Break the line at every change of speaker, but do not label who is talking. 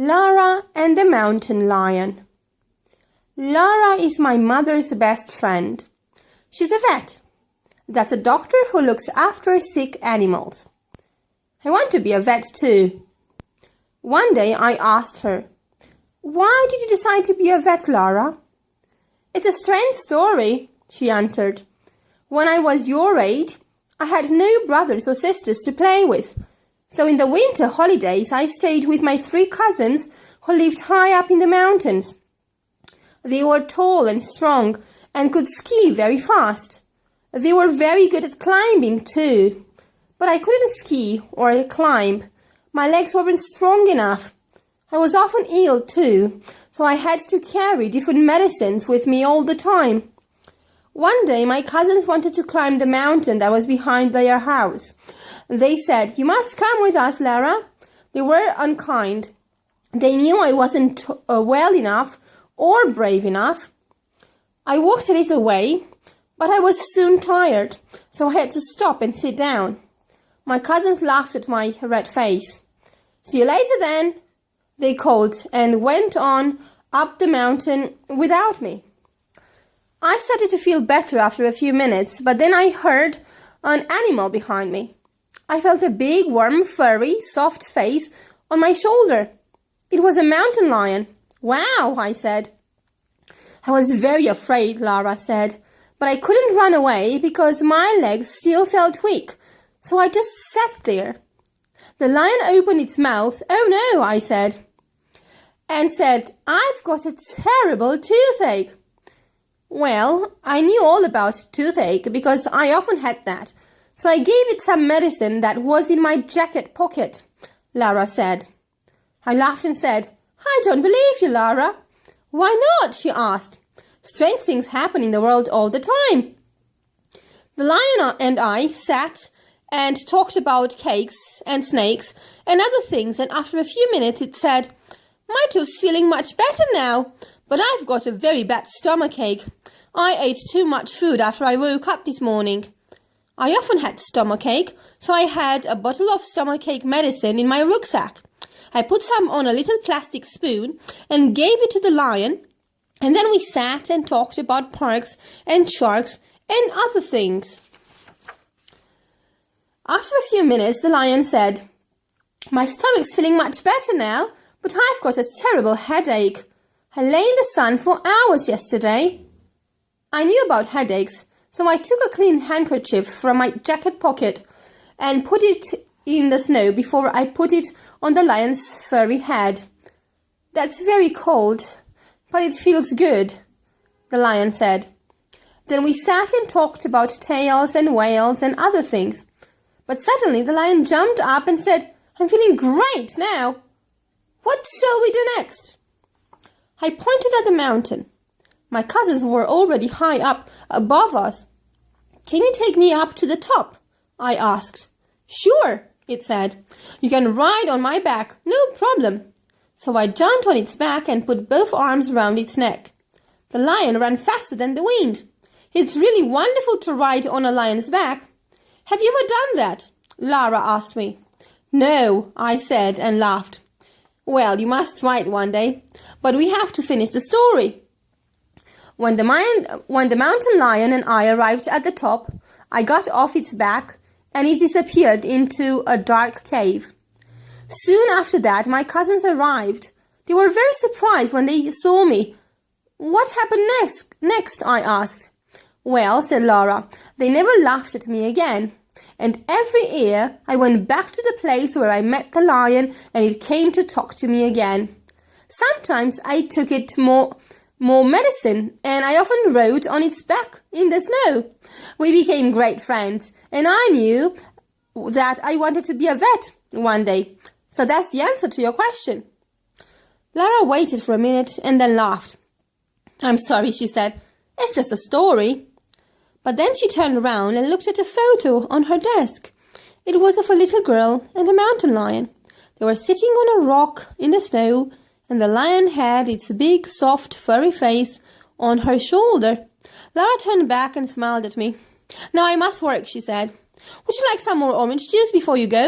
Lara and the Mountain Lion. Lara is my mother's best friend. She's a vet. That's a doctor who looks after sick animals. I want to be a vet too. One day I asked her, "Why did you decide to be a vet, Lara?" "It's a strange story," she answered. "When I was your age, I had no brothers or sisters to play with. So in the winter holidays, I stayed with my 3 cousins who lived high up in the mountains. They were tall and strong and could ski very fast. They were very good at climbing too. But I couldn't ski or climb. My legs weren't strong enough. I was often ill too, so I had to carry different medicines with me all the time. One day my cousins wanted to climb the mountain that was behind their house. They said, "You must come with us, Lara." They were unkind. They knew I wasn't well enough or brave enough. I walked a little way, but I was soon tired, so I had to stop and sit down. My cousins laughed at my red face. "See you later then," they called, and went on up the mountain without me. I started to feel better after a few minutes, but then I heard an animal behind me. I felt a big, warm, furry, soft face on my shoulder. It was a mountain lion. "Wow," I said. "I was very afraid," Lara said, "but I couldn't run away because my legs still felt weak, so I just sat there." The lion opened its mouth. "Oh no," I said, and said, "I've got a terrible toothache." Well, I knew all about toothache because I often had that. So I gave it some medicine that was in my jacket pocket, Lara said. I laughed and said, "I don't believe you, Lara." "Why not?" she asked. "Strange things happen in the world all the time." The lion and I sat and talked about cakes and snakes and other things, and after a few minutes it said, "My tooth's feeling much better now, but I've got a very bad stomachache. I ate too much food after I woke up this morning." I often had stomachache, so I had a bottle of stomachache medicine in my rucksack. I put some on a little plastic spoon and gave it to the lion, and then we sat and talked about parks and sharks and other things. After a few minutes, the lion said, "My stomach's feeling much better now, but I've got a terrible headache. I lay in the sun for hours yesterday." I knew about headaches, so I took a clean handkerchief from my jacket pocket and put it in the snow before I put it on the lion's furry head. "That's very cold, but it feels good," the lion said. Then we sat and talked about tails and whales and other things. But suddenly the lion jumped up and said, "I'm feeling great now. What shall we do next?" I pointed at the mountain. My cousins were already high up above us. "Can you take me up to the top?" I asked. "Sure," it said. "You can ride on my back, no problem." So I jumped on its back and put both arms round its neck. The lion ran faster than the wind. It's really wonderful to ride on a lion's back. "Have you ever done that?" Lara asked me. "No," I said and laughed. "Well, you must try it one day, but we have to finish the story." When the mountain lion and I arrived at the top, I got off its back and it disappeared into a dark cave. Soon after that, my cousins arrived. They were very surprised when they saw me. "What happened next?" I asked. "Well," said Lara, "they never laughed at me again. And every year I went back to the place where I met the lion and it came to talk to me again. Sometimes I took it more medicine, and I often rode on its back in the snow. We became great friends, and I knew that I wanted to be a vet one day. So that's the answer to your question." Lara waited for a minute and then laughed. "I'm sorry," she said. "It's just a story." But then she turned around and looked at a photo on her desk. It was of a little girl and a mountain lion. They were sitting on a rock in the snow, and the lion had its big, soft, furry face on her shoulder. Lara turned back and smiled at me. "Now I must work," she said. "Would you like some more orange juice before you go?"